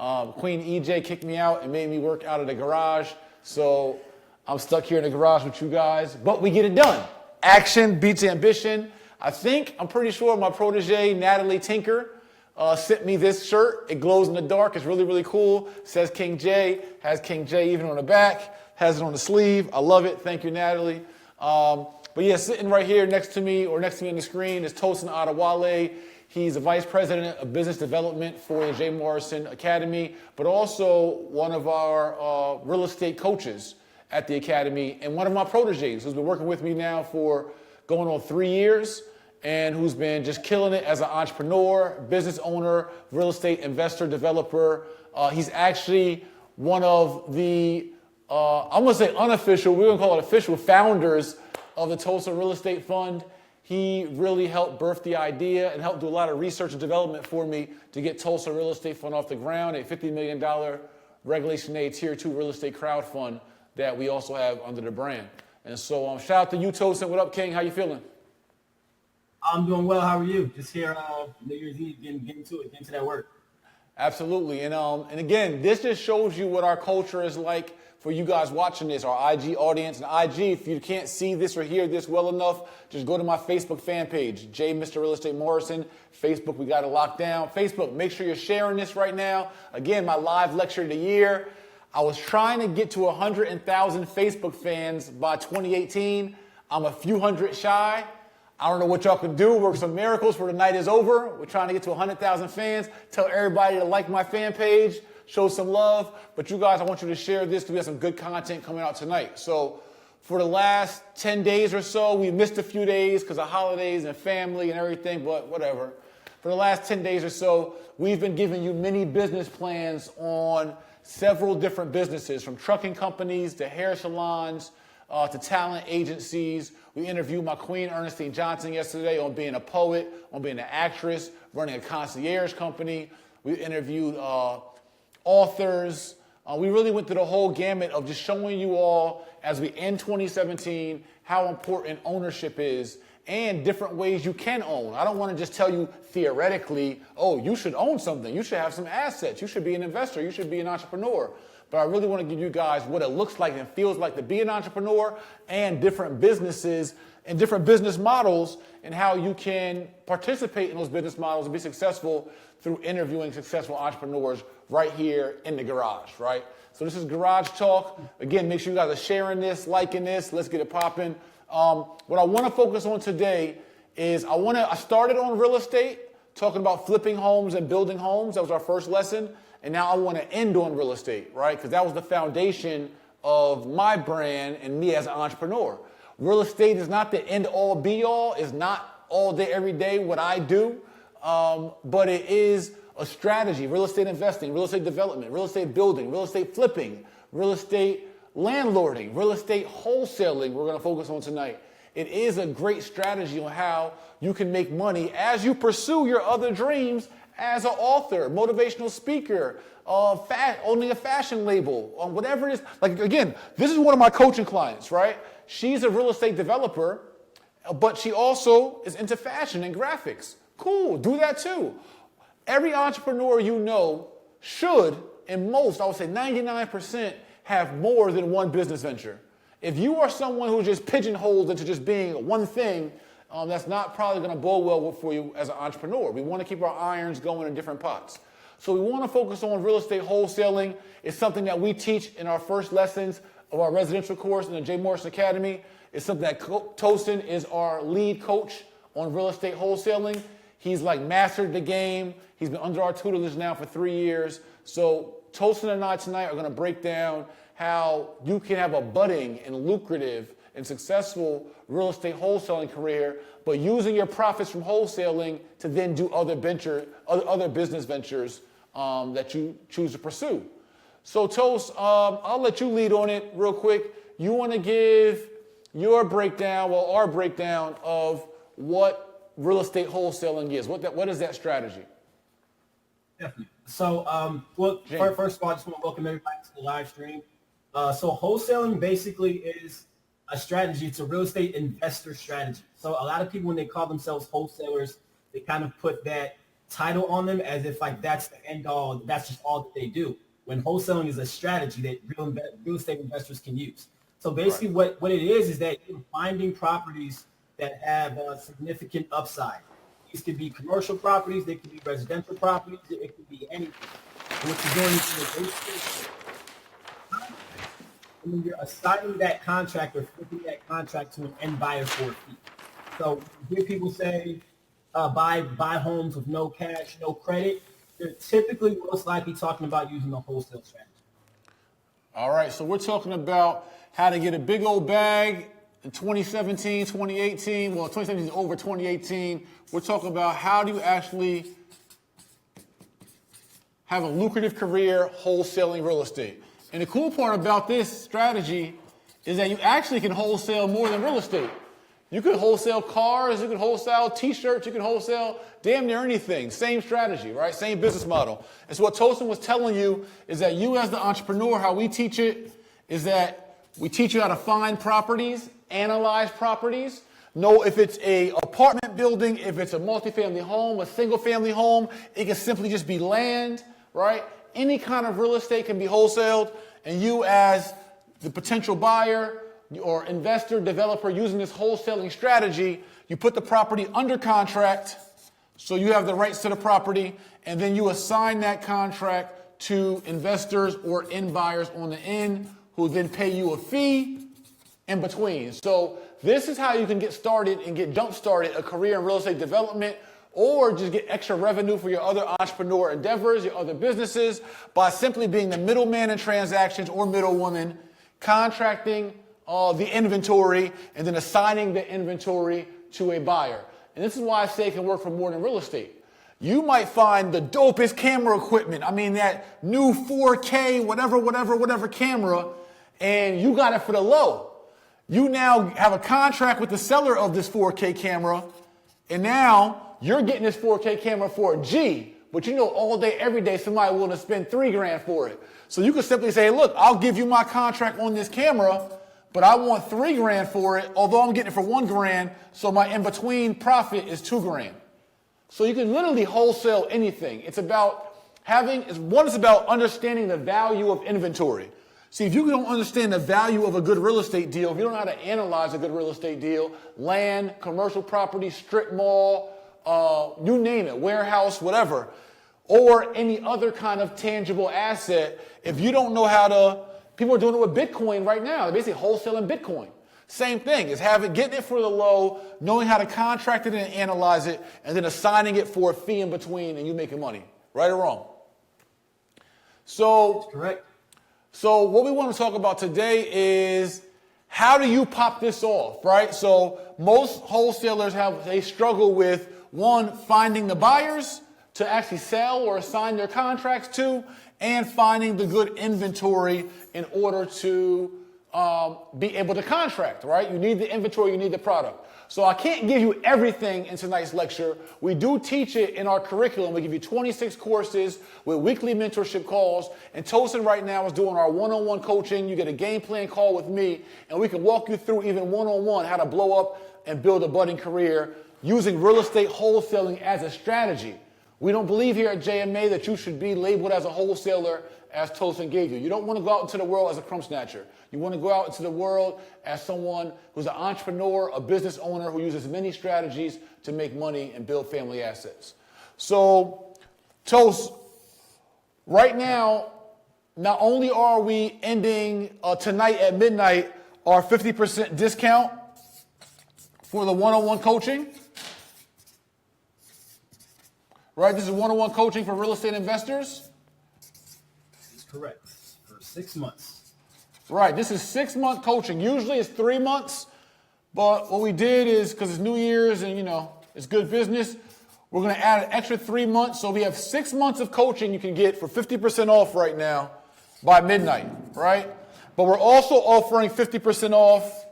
Queen EJ kicked me out and made me work out of the garage. So I'm stuck here in the garage with you guys, but we get it done. Action beats ambition. I'm pretty sure my protege, Natalie Tinker, sent me this shirt. It glows in the dark. It's really, really cool. It says King J. Has King J even on the back. Has it on the sleeve. I love it. Thank you, Natalie. But yeah, sitting right here next to me on the screen is Tosin Adewale. He's the Vice President of Business Development for the J. Morrison Academy, but also one of our real estate coaches at the Academy and one of my proteges who's been working with me now for going on 3 years and who's been just killing it as an entrepreneur, business owner, real estate investor, developer. He's actually one of the, I'm going to say unofficial, we're going to call it official founders of the Tosin Real Estate Fund. He really helped birth the idea and helped do a lot of research and development for me to get Tosin Real Estate Fund off the ground, a $50 million Regulation A Tier 2 real estate crowd fund that we also have under the brand. And so shout out to you, Tosin. What up, King? How you feeling? I'm doing well. How are you? Just here New Year's Eve, getting to that work. Absolutely. And again, this just shows you what our culture is like for you guys watching this, our IG audience. And IG, if you can't see this or hear this well enough, just go to my Facebook fan page, J. Mr. Real Estate Morrison. Facebook, we got it locked down. Facebook, make sure you're sharing this right now. Again, my live lecture of the year. I was trying to get to 100,000 Facebook fans by 2018. I'm a few hundred shy. I don't know what y'all can do. Work some miracles for the night is over. We're trying to get to 100,000 fans. Tell everybody to like my fan page. Show some love. But you guys, I want you to share this because we have some good content coming out tonight. So for the last 10 days or so, we missed a few days because of holidays and family and everything, but whatever. For the last 10 days or so, we've been giving you mini business plans on several different businesses, from trucking companies to hair salons to talent agencies. We interviewed my queen, Ernestine Johnson, yesterday on being a poet, on being an actress, running a concierge company. We interviewed authors. We really went through the whole gamut of just showing you all, as we end 2017, how important ownership is and different ways you can own. I don't want to just tell you theoretically, oh, you should own something. You should have some assets. You should be an investor. You should be an entrepreneur. But I really want to give you guys what it looks like and feels like to be an entrepreneur and different businesses and different business models and how you can participate in those business models and be successful through interviewing successful entrepreneurs right here in the garage, right? So this is Garage Talk. Again, make sure you guys are sharing this, liking this. Let's get it popping. What I want to focus on today is I started on real estate, talking about flipping homes and building homes. That was our first lesson. And now I want to end on real estate, right? Because that was the foundation of my brand and me as an entrepreneur. Real estate is not the end all be all. It's not all day, every day what I do. But it is a strategy. Real estate investing, real estate development, real estate building, real estate flipping, real estate landlording, real estate wholesaling we're going to focus on tonight. It is a great strategy on how you can make money as you pursue your other dreams as an author, motivational speaker, owning a fashion label, whatever it is. Like, again, this is one of my coaching clients, right? She's a real estate developer, but she also is into fashion and graphics. Cool, do that too. Every entrepreneur you know should, and most, I would say 99%, have more than one business venture. If you are someone who's just pigeonholed into just being one thing, that's not probably going to bode well for you as an entrepreneur. We want to keep our irons going in different pots. So we want to focus on real estate wholesaling. It's something that we teach in our first lessons of our residential course in the J. Morrison Academy. It's something that Tosin is our lead coach on real estate wholesaling. He's like mastered the game. He's been under our tutelage now for 3 years. So Tosin and I tonight are going to break down how you can have a budding and lucrative and successful real estate wholesaling career, but using your profits from wholesaling to then do other business ventures that you choose to pursue. So Tos, I'll let you lead on it real quick. You want to give your breakdown, well, our breakdown of what real estate wholesaling is. What is that strategy? Definitely. So, first of all, I just want to welcome everybody to the live stream. So wholesaling basically is a strategy. It's a real estate investor strategy. So a lot of people, when they call themselves wholesalers, they kind of put that title on them as if like that's the end all, that's just all that they do. When wholesaling is a strategy that real estate investors can use. So basically what it is that you're finding properties that have a significant upside. These could be commercial properties, they could be residential properties, it could be anything. And what you're doing is and then you're assigning that contract or flipping that contract to an end buyer for a fee. So you hear people say buy homes with no cash, no credit. They're typically most likely talking about using a wholesale strategy. All right, so we're talking about how to get a big old bag in 2017, 2018. Well, 2017 is over 2018. We're talking about how do you actually have a lucrative career wholesaling real estate. And the cool part about this strategy is that you actually can wholesale more than real estate. You could wholesale cars, you could wholesale t-shirts, you could wholesale damn near anything. Same strategy, right? Same business model. And so what Tosin was telling you is that you as the entrepreneur, how we teach it is that we teach you how to find properties, analyze properties, know if it's a apartment building, if it's a multifamily home, a single family home, it can simply just be land, right? Any kind of real estate can be wholesaled, and you as the potential buyer or investor, developer using this wholesaling strategy, you put the property under contract so you have the rights to the property, and then you assign that contract to investors or end buyers on the end who then pay you a fee in between. So this is how you can get started and get jump started a career in real estate development, or just get extra revenue for your other entrepreneur endeavors, your other businesses, by simply being the middleman in transactions or middlewoman, contracting the inventory and then assigning the inventory to a buyer. And this is why I say it can work for more than real estate. You might find the dopest camera equipment. I mean, that new 4K, whatever camera, and you got it for the low. You now have a contract with the seller of this 4K camera, and now you're getting this 4K camera for a G, but you know all day, every day, somebody willing to spend $3,000 for it. So you can simply say, look, I'll give you my contract on this camera, but I want $3,000 for it, although I'm getting it for $1,000, so my in-between profit is $2,000. So you can literally wholesale anything. It's about it's about understanding the value of inventory. See, if you don't understand the value of a good real estate deal, if you don't know how to analyze a good real estate deal, land, commercial property, strip mall, you name it, warehouse, whatever, or any other kind of tangible asset, if you don't know how to, people are doing it with Bitcoin right now. They're basically wholesaling Bitcoin. Same thing, is getting it for the low, knowing how to contract it and analyze it, and then assigning it for a fee in between, and you making money. Right or wrong? So, that's correct. So what we want to talk about today is how do you pop this off, right? So most wholesalers they struggle with, one, finding the buyers to actually sell or assign their contracts to, and finding the good inventory in order to be able to contract, right? You need the inventory, you need the product. So I can't give you everything in tonight's lecture. We do teach it in our curriculum. We give you 26 courses with weekly mentorship calls. And Tosin right now is doing our one-on-one coaching. You get a game plan call with me, and we can walk you through even one-on-one how to blow up and build a budding career using real estate wholesaling as a strategy. We don't believe here at JMA that you should be labeled as a wholesaler as Tosin gave you. You don't want to go out into the world as a crumb snatcher. You want to go out into the world as someone who's an entrepreneur, a business owner who uses many strategies to make money and build family assets. So, Tos, right now, not only are we ending tonight at midnight our 50% discount for the one-on-one coaching, right? This is one-on-one coaching for real estate investors. That's correct. For 6 months. Right, this is 6-month coaching. Usually it's 3 months, but what we did is, because it's New Year's and, it's good business, we're going to add an extra 3 months. So we have 6 months of coaching you can get for 50% off right now by midnight, right? But we're also offering 50% off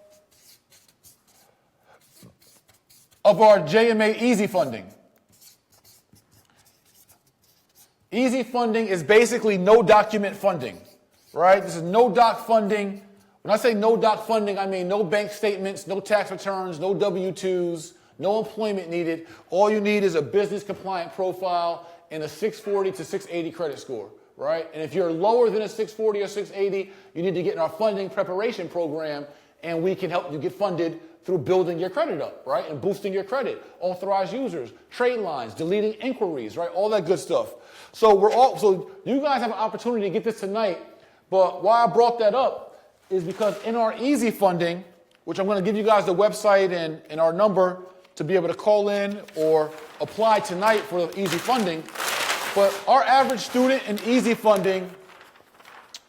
of our JMA Easy Funding. Easy Funding is basically no document funding. Right? This is no doc funding. When I say no doc funding, I mean no bank statements, no tax returns, no W-2s, no employment needed. All you need is a business compliant profile and a 640 to 680 credit score, right? And if you're lower than a 640 or 680, you need to get in our funding preparation program, and we can help you get funded through building your credit up, right? And boosting your credit, authorized users, trade lines, deleting inquiries, right? All that good stuff. So you guys have an opportunity to get this tonight, but why I brought that up is because in our easy funding, which I'm going to give you guys the website and our number to be able to call in or apply tonight for the easy funding. But our average student in easy funding,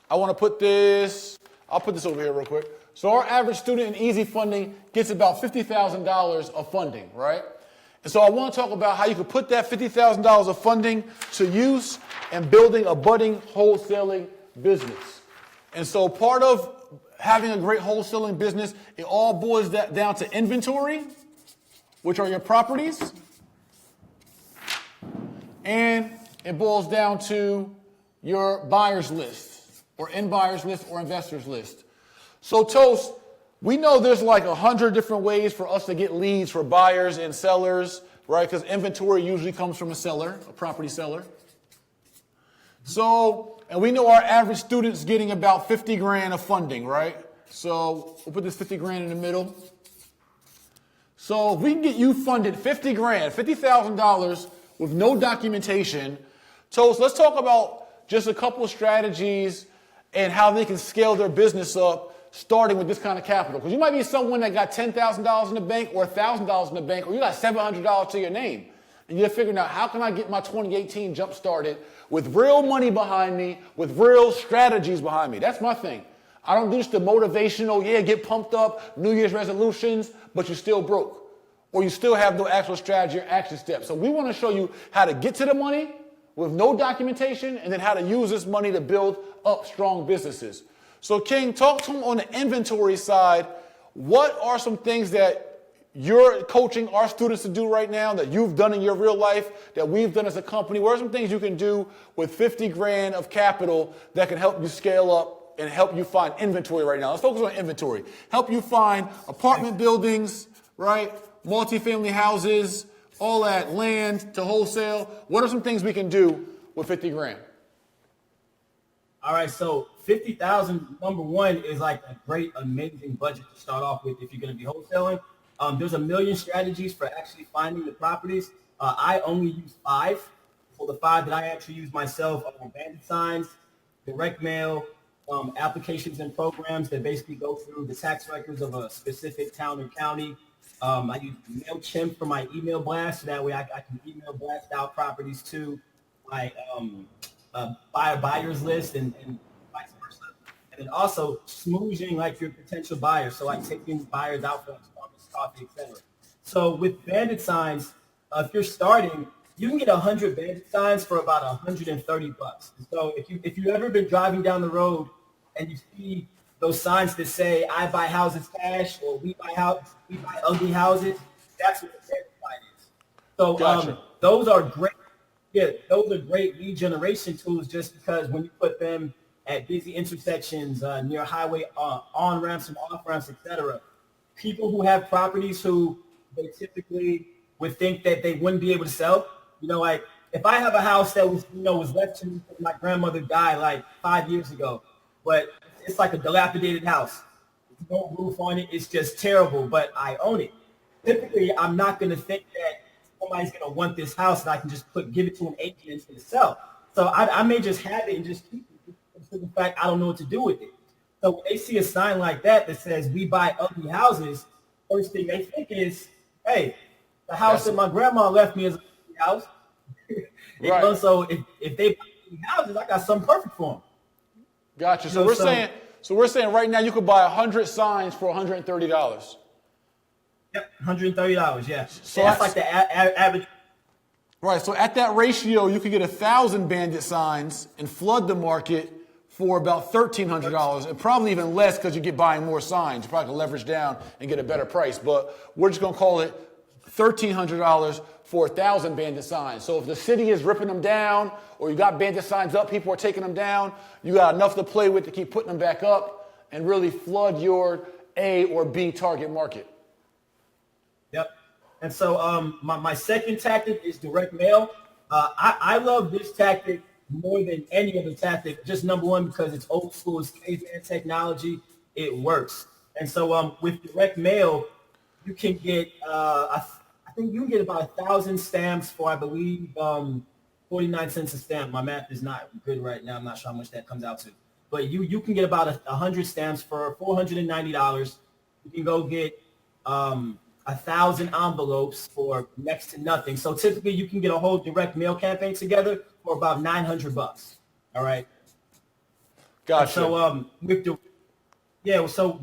I'll put this over here real quick. So our average student in easy funding gets about $50,000 of funding, right? And so I want to talk about how you can put that $50,000 of funding to use and building a budding wholesaling business. And so part of having a great wholesaling business, it all boils down to inventory, which are your properties, and it boils down to your buyer's list, or end buyer's list, or investor's list. So Toast, we know there's like 100 different ways for us to get leads for buyers and sellers, right? Because inventory usually comes from a seller, a property seller. So, and we know our average student's getting about 50 grand of funding, right? So we'll put this 50 grand in the middle. So if we can get you funded 50 grand, $50,000 with no documentation, Toast, let's talk about just a couple of strategies and how they can scale their business up starting with this kind of capital. Because you might be someone that got $10,000 in the bank or $1,000 in the bank, or you got $700 to your name. And you're figuring out, how can I get my 2018 jump started with real money behind me, with real strategies behind me? That's my thing. I don't do just the motivational, get pumped up, New Year's resolutions, but you're still broke. Or you still have no actual strategy or action steps. So we want to show you how to get to the money with no documentation, and then how to use this money to build up strong businesses. So King, talk to him on the inventory side. What are some things that you're coaching our students to do right now, that you've done in your real life, that we've done as a company? What are some things you can do with 50 grand of capital that can help you scale up and help you find inventory right now? Let's focus on inventory. Help you find apartment buildings, right? Multifamily houses, all that land to wholesale. What are some things we can do with 50 grand? All right, so 50,000, number one, is like a great, amazing budget to start off with if you're going to be wholesaling. There's a million strategies for actually finding the properties. I only use 5. For the 5 that I actually use myself are bandit signs, direct mail, applications and programs that basically go through the tax records of a specific town or county. I use MailChimp for my email blast, so that way I can email blast out properties to my buyer's list and vice versa. And then also smoothing like your potential buyers, so like taking buyers out for Starbucks coffee, etc. So with bandit signs, if you're starting, you can get 100 bandit signs for about $130. So if you've ever been driving down the road and you see those signs that say "I buy houses cash" or "We buy ugly houses," that's what the bandit sign is. So Gotcha. Those are great. Yeah, those are great lead generation tools, just because when you put them at busy intersections, near highway on ramps and off ramps, etc., people who have properties who they typically would think that they wouldn't be able to sell. Like if I have a house that was left to me when my grandmother died like 5 years ago, but it's like a dilapidated house. There's no roof on it. It's just terrible, but I own it. Typically, I'm not going to think that somebody's going to want this house and I can just give it to an agent and it's going to sell. So I may just have it and just keep it, because of the fact I don't know what to do with it. So when they see a sign like that says "We buy ugly houses," first thing they think is, hey, the house that my grandma left me is an ugly house. Right. So if they buy ugly houses, I got something perfect for them. Gotcha. So we're saying right now you could buy 100 signs for $130. Yep, $130. Yeah. So that's like the average. Right. So at that ratio, you could get 1,000 bandit signs and flood the market for about $1,300, and probably even less because you get buying more signs. You probably can leverage down and get a better price. But we're just going to call it $1,300 for 1,000 bandit signs. So if the city is ripping them down, or you got bandit signs up, people are taking them down, you got enough to play with to keep putting them back up and really flood your A or B target market. Yep. And so my second tactic is direct mail. I love this tactic more than any other tactic. Just number one, because it's old school, it's caveman technology. It works. And so with direct mail, you can get, I think you can get about 1,000 stamps for, I believe, 49 cents a stamp. My math is not good right now. I'm not sure how much that comes out to. But you can get about 100 stamps for $490. You can go get 1,000 envelopes for next to nothing. So typically you can get a whole direct mail campaign together for about $900. All right. Gotcha. So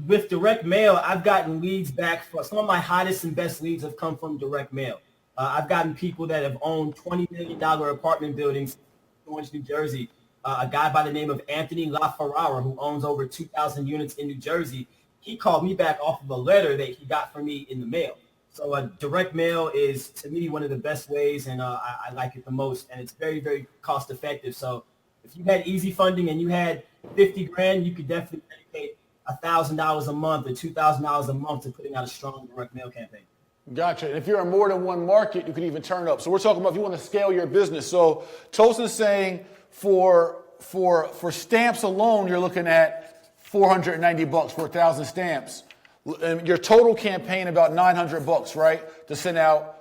with direct mail, I've gotten leads back for some of my hottest and best leads have come from direct mail. I've gotten people that have owned $20 million apartment buildings in Orange, New Jersey. A guy by the name of Anthony LaFerrara, who owns over 2,000 units in New Jersey, he called me back off of a letter that he got from me in the mail. So direct mail is, to me, one of the best ways, and I like it the most, and it's very, very cost effective. So if you had easy funding and you had 50 grand, you could definitely dedicate $1,000 a month or $2,000 a month to putting out a strong direct mail campaign. Gotcha. And if you're in more than one market, you can even turn up. So we're talking about if you want to scale your business. So Tosin's saying for stamps alone, you're looking at $490 for 1,000 stamps. And your total campaign about $900, right? To send out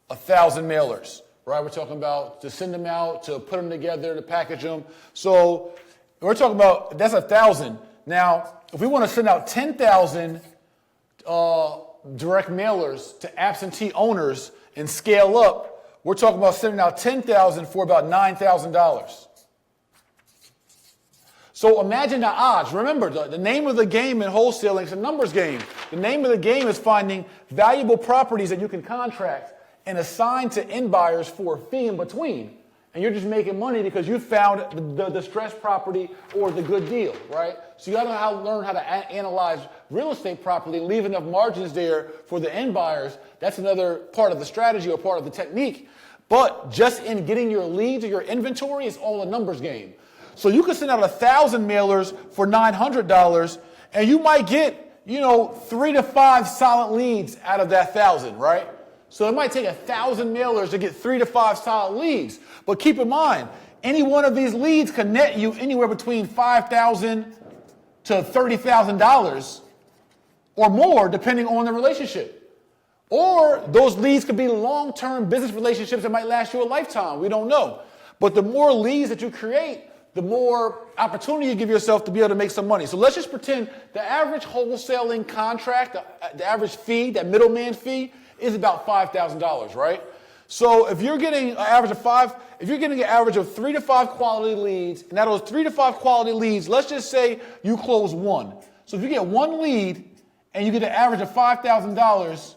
1,000 mailers, right? We're talking about to send them out, to put them together, to package them. So we're talking about that's 1,000. Now, if we want to send out 10,000 direct mailers to absentee owners and scale up, we're talking about sending out 10,000 for about $9,000. So imagine the odds. Remember, the name of the game in wholesaling is a numbers game. The name of the game is finding valuable properties that you can contract and assign to end buyers for a fee in between. And you're just making money because you found the distressed property or the good deal, right? So you got to learn how to analyze real estate properly and leave enough margins there for the end buyers. That's another part of the strategy or part of the technique. But just in getting your leads or your inventory, it's all a numbers game. So you can send out 1,000 mailers for $900, and you might get, 3 to 5 solid leads out of that 1,000, right? So it might take 1,000 mailers to get 3 to 5 solid leads. But keep in mind, any one of these leads can net you anywhere between $5,000 to $30,000 or more, depending on the relationship. Or those leads could be long-term business relationships that might last you a lifetime. We don't know. But the more leads that you create, the more opportunity you give yourself to be able to make some money. So let's just pretend the average wholesaling contract, the average fee, that middleman fee, is about $5,000, right? So if you're getting an average of 3 to 5 quality leads, and out of those 3 to 5 quality leads, let's just say you close one. So if you get one lead and you get an average of $5,000,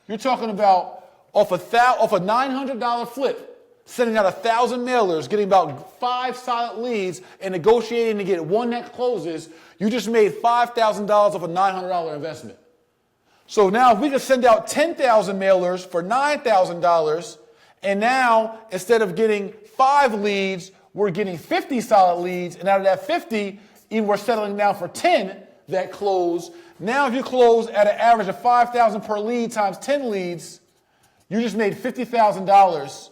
you're talking about off a $900 flip, sending out 1,000 mailers, getting about 5 solid leads, and negotiating to get one that closes, you just made $5,000 off a $900 investment. So now if we could send out 10,000 mailers for $9,000, and now instead of getting 5 leads, we're getting 50 solid leads, and out of that 50, even we're settling down for 10 that close. Now if you close at an average of $5,000 per lead times 10 leads, you just made $50,000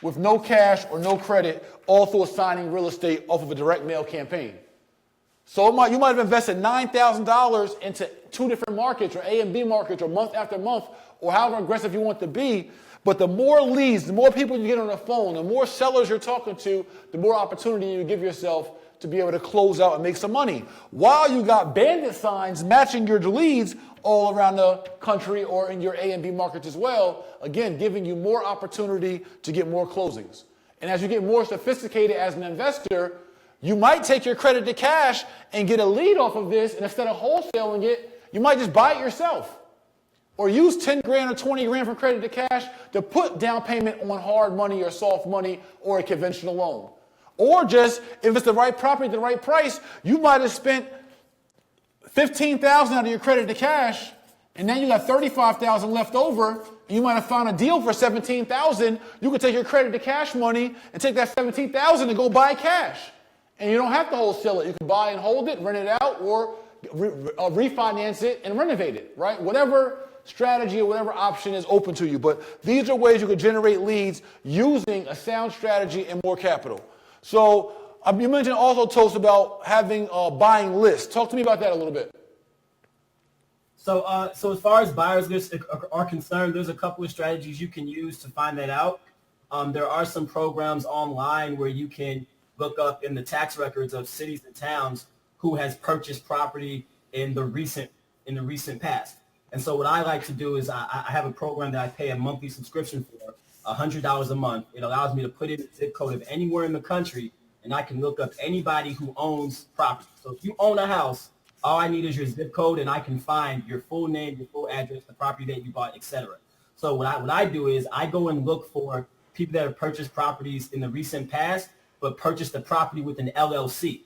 with no cash or no credit, all through assigning real estate off of a direct mail campaign. So you might have invested $9,000 into 2 different markets or A and B markets or month after month or however aggressive you want to be. But the more leads, the more people you get on the phone, the more sellers you're talking to, the more opportunity you give yourself to be able to close out and make some money. While you got bandit signs matching your leads all around the country or in your A and B markets as well, again, giving you more opportunity to get more closings. And as you get more sophisticated as an investor, you might take your credit to cash and get a lead off of this, and instead of wholesaling it, you might just buy it yourself. Or use 10 grand or 20 grand from credit to cash to put down payment on hard money or soft money or a conventional loan. Or just, if it's the right property at the right price, you might have spent $15,000 out of your credit to cash, and then you got $35,000 left over. You might have found a deal for $17,000. You could take your credit to cash money and take that $17,000 and go buy cash. And you don't have to wholesale it. You can buy and hold it, rent it out, or refinance it and renovate it, right? Whatever strategy or whatever option is open to you. But these are ways you can generate leads using a sound strategy and more capital. So you mentioned also, Toast, about having buying lists. Talk to me about that a little bit. So as far as buyers lists are concerned, there's a couple of strategies you can use to find that out. There are some programs online where you can look up in the tax records of cities and towns who has purchased property in the recent past. And so what I like to do is I have a program that I pay a monthly subscription for, $100 a month. It allows me to put in the zip code of anywhere in the country, and I can look up anybody who owns property. So if you own a house, all I need is your zip code, and I can find your full name, your full address, the property that you bought, etc. So what I do is I go and look for people that have purchased properties in the recent past, but purchased the property with an LLC.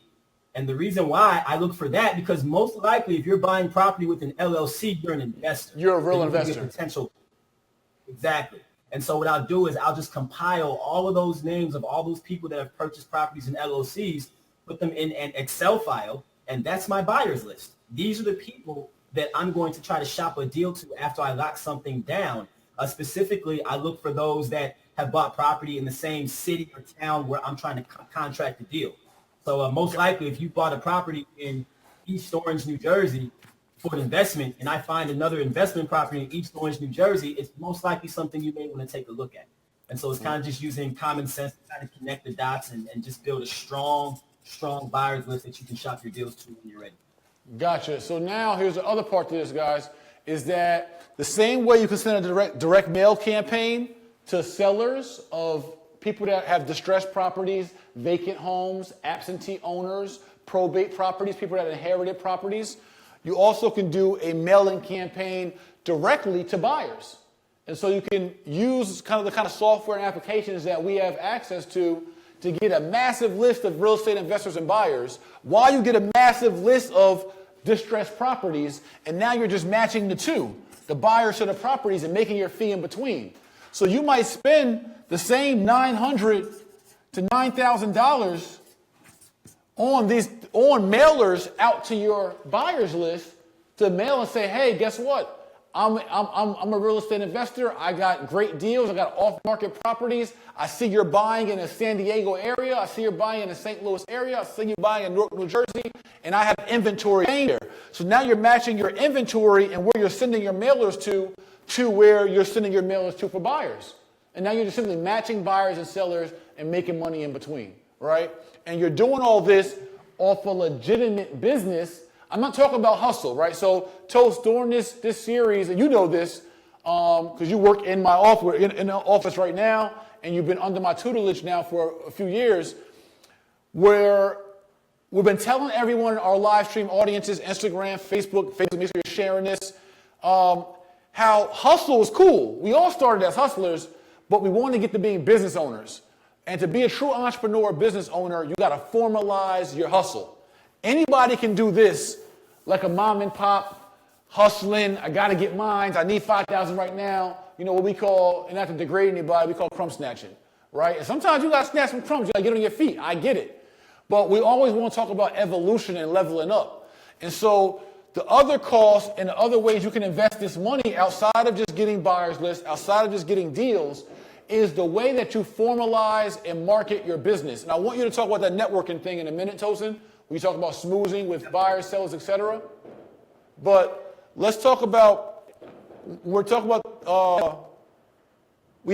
And the reason why I look for that, because most likely if you're buying property with an LLC, you're an investor. You're a real investor. Potential. Exactly. And so what I'll do is I'll just compile all of those names of all those people that have purchased properties in LLCs, put them in an Excel file, and that's my buyers list. These are the people that I'm going to try to shop a deal to after I lock something down. Specifically, I look for those that have bought property in the same city or town where I'm trying to contract a deal. So most likely, if you bought a property in East Orange, New Jersey for an investment, and I find another investment property in East Orange, New Jersey, it's most likely something you may want to take a look at. And so it's kind of just using common sense to kind of connect the dots and just build a strong buyers list that you can shop your deals to when you're ready. Gotcha. So now here's the other part to this, guys, is that the same way you can send a direct mail campaign to sellers of people that have distressed properties, vacant homes, absentee owners, probate properties, people that inherited properties. You also can do a mailing campaign directly to buyers. And so you can use the kind of software and applications that we have access to get a massive list of real estate investors and buyers while you get a massive list of distressed properties. And now you're just matching the two, the buyers to the properties, and making your fee in between. So you might spend the same $900 to $9,000 on mailers out to your buyers list to mail and say, hey, guess what? I'm a real estate investor. I got great deals. I got off-market properties. I see you're buying in a San Diego area. I see you're buying in a St. Louis area. I see you buying in Newark, New Jersey, and I have inventory there. So now you're matching your inventory and where you're sending your mailers to where you're sending your mailers to for buyers. And now you're just simply matching buyers and sellers and making money in between, right? And you're doing all this off a legitimate business. I'm not talking about hustle, right? So, Toast, during this series, and you know this because you work in my office, in the office right now, and you've been under my tutelage now for a few years, where we've been telling everyone in our live stream audiences, Instagram, Facebook, make sure you're sharing this, how hustle is cool. We all started as hustlers, but we want to get to being business owners. And to be a true entrepreneur, business owner, you got to formalize your hustle. Anybody can do this, like a mom and pop hustling. I got to get mines. I need 5,000 right now. You know what we call, and not to degrade anybody, we call crumb snatching, right? And sometimes you got to snatch some crumbs. You got to get on your feet. I get it. But we always want to talk about evolution and leveling up. And so the other costs and the other ways you can invest this money outside of just getting buyers lists, outside of just getting deals, is the way that you formalize and market your business. And I want you to talk about that networking thing in a minute, Tosin. We talk about smoozing with buyers, sellers, etc. But let's talk about, we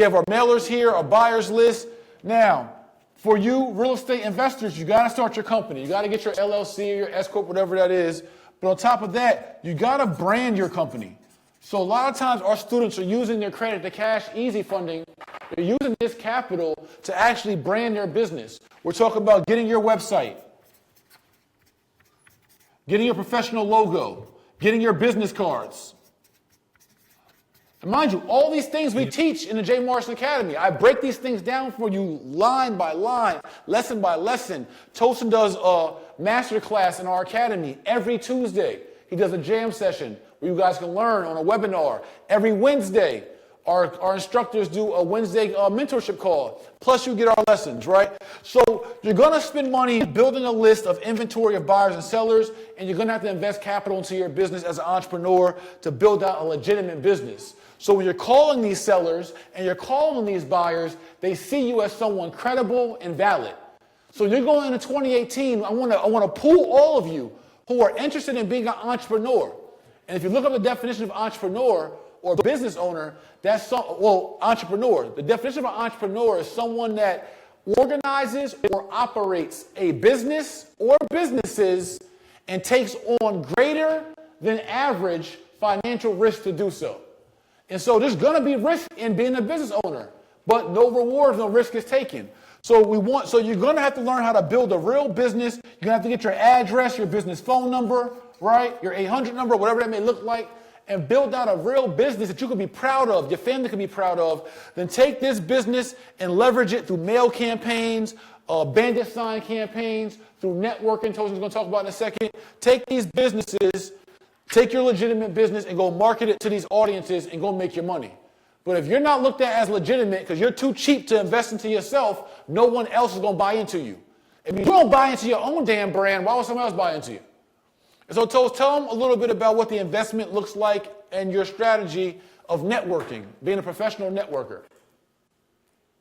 have our mailers here, our buyers list. Now, for you real estate investors, you got to start your company. You got to get your LLC or your S Corp, whatever that is. But on top of that, you got to brand your company. So a lot of times our students are using their credit to cash easy funding. They're using this capital to actually brand their business. We're talking about getting your website, getting your professional logo, getting your business cards. And mind you, all these things we teach in the J. Morrison Academy. I break these things down for you line by line, lesson by lesson. Tosin does a master class in our academy every Tuesday. He does a jam session where you guys can learn on a webinar. Every Wednesday, Our instructors do a Wednesday mentorship call. Plus you get our lessons, right? So you're going to spend money building a list of inventory of buyers and sellers, and you're going to have to invest capital into your business as an entrepreneur to build out a legitimate business. So when you're calling these sellers and you're calling these buyers, they see you as someone credible and valid. So you're going into 2018, I want to pull all of you who are interested in being an entrepreneur. And if you look up the definition of entrepreneur or business owner, entrepreneur. The definition of an entrepreneur is someone that organizes or operates a business or businesses and takes on greater than average financial risk to do so. And so there's going to be risk in being a business owner, but no rewards, no risk is taken. So you're going to have to learn how to build a real business. You're going to have to get your address, your business phone number, right? Your 800 number, whatever that may look like, and build out a real business that you can be proud of, your family can be proud of. Then take this business and leverage it through mail campaigns, bandit sign campaigns, through networking. Tosin's going to talk about in a second. Take these businesses, take your legitimate business and go market it to these audiences and go make your money. But if you're not looked at as legitimate because you're too cheap to invest into yourself, no one else is going to buy into you. If you don't buy into your own damn brand, why would someone else buy into you? And so Tos, tell them a little bit about what the investment looks like and your strategy of networking, being a professional networker.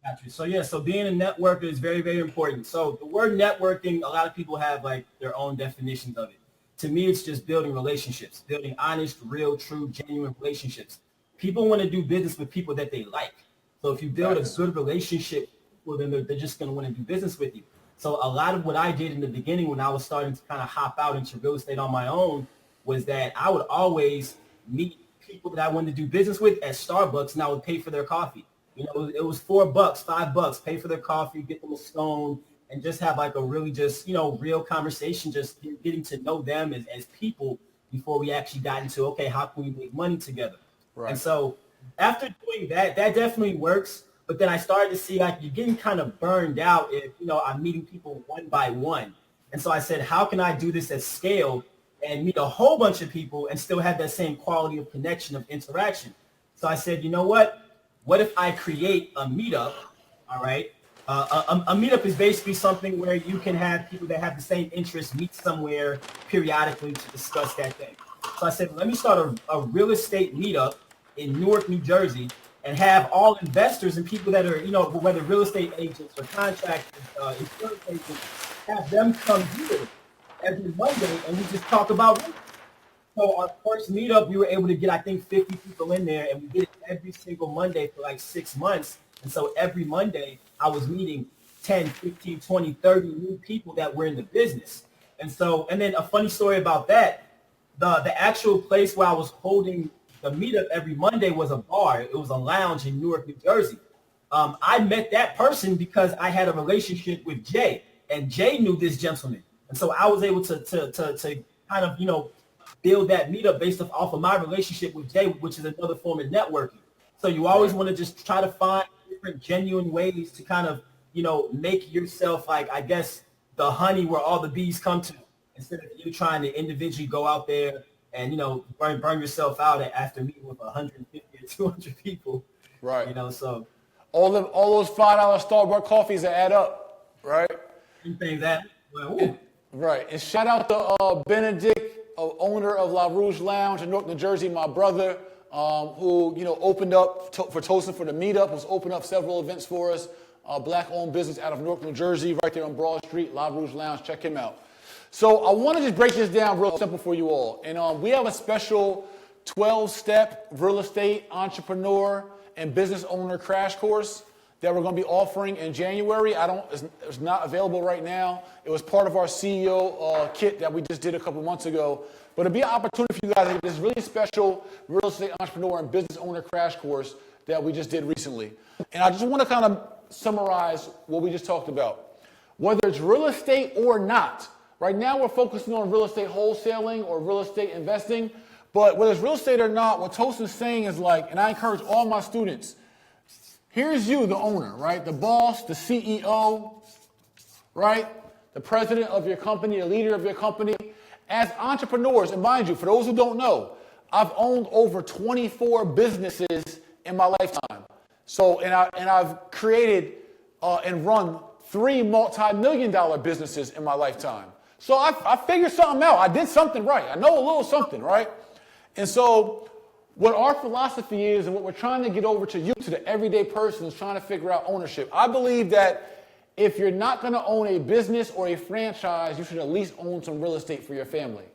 Gotcha. So being a networker is very, very important. So the word networking, a lot of people have like their own definitions of it. To me, it's just building relationships, building honest, real, true, genuine relationships. People want to do business with people that they like. So if you build a good relationship, well, then they're just going to want to do business with you. So a lot of what I did in the beginning when I was starting to kind of hop out into real estate on my own was that I would always meet people that I wanted to do business with at Starbucks, and I would pay for their coffee. You know, it was $4, $5, pay for their coffee, get them a scone, and just have like a really just, real conversation, just getting to know them as people before we actually got into, okay, how can we make money together? Right. And so after doing that definitely works. But then I started to see like you're getting kind of burned out if, I'm meeting people one by one. And so I said, how can I do this at scale and meet a whole bunch of people and still have that same quality of connection, of interaction? So I said, you know what? What if I create a meetup, all right? A meetup is basically something where you can have people that have the same interests meet somewhere periodically to discuss that thing. So I said, let me start a real estate meetup in Newark, New Jersey, and have all investors and people that are, whether real estate agents or contractors, insurance agents, have them come here every Monday and we just talk about it. So our first meetup, we were able to get, I think, 50 people in there, and we did it every single Monday for like 6 months. And so every Monday, I was meeting 10, 15, 20, 30 new people that were in the business. And then a funny story about that, the actual place where I was holding the meetup every Monday was a bar. It was a lounge in Newark, New Jersey. I met that person because I had a relationship with Jay, and Jay knew this gentleman. And so I was able to kind of, build that meetup based off of my relationship with Jay, which is another form of networking. So you always want to just try to find different genuine ways to kind of, make yourself like, I guess, the honey where all the bees come to, instead of you trying to individually go out there and, burn yourself out after meeting with 150 or 200 people. Right. So. All those $5 Starbucks coffees that add up, right? Anything that. Well, right. And shout out to Benedict, owner of La Rouge Lounge in Newark, New Jersey, my brother, who, opened up for Tosin for the meetup, was opened up several events for us. Black-owned business out of Newark, New Jersey, right there on Broad Street, La Rouge Lounge. Check him out. So I want to just break this down real simple for you all. And we have a special 12-step real estate entrepreneur and business owner crash course that we're going to be offering in January. It's not available right now. It was part of our CEO kit that we just did a couple months ago. But it'll be an opportunity for you guys to get this really special real estate entrepreneur and business owner crash course that we just did recently. And I just want to kind of summarize what we just talked about. Whether it's real estate or not, right now we're focusing on real estate wholesaling or real estate investing. But whether it's real estate or not, what Tosin's saying is like, and I encourage all my students, here's you, the owner, right? The boss, the CEO, right? The president of your company, the leader of your company. As entrepreneurs, and mind you, for those who don't know, I've owned over 24 businesses in my lifetime. So, and I've created and run 3 multi-million-dollar businesses in my lifetime. So I figured something out. I did something right. I know a little something, right? And so what our philosophy is and what we're trying to get over to you, to the everyday person who's trying to figure out ownership. I believe that if you're not going to own a business or a franchise, you should at least own some real estate for your family.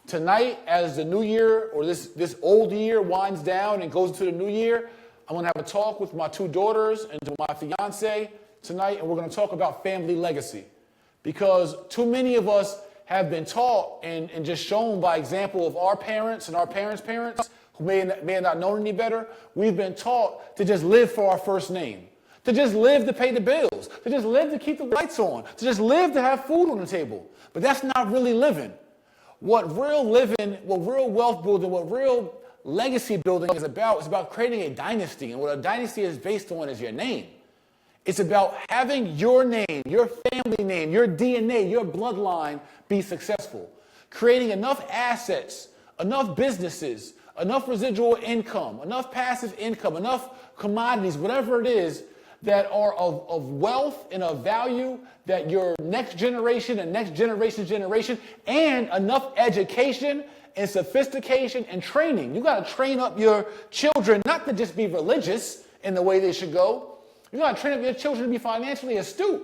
Tonight, as the new year or this old year winds down and goes into the new year, I'm going to have a talk with my 2 daughters and my fiance tonight, and we're going to talk about family legacy. Because too many of us have been taught and just shown by example of our parents and our parents' parents, who may have not known any better. We've been taught to just live for our first name, to just live to pay the bills, to just live to keep the lights on, to just live to have food on the table. But that's not really living. What real living, what real wealth building, what real legacy building is about creating a dynasty. And what a dynasty is based on is your name. It's about having your name, your family name, your DNA, your bloodline be successful. Creating enough assets, enough businesses, enough residual income, enough passive income, enough commodities, whatever it is, that are of wealth and of value that your next generation and next generation's generation, and enough education and sophistication and training. You got to train up your children not to just be religious in the way they should go. You got to train up your children to be financially astute.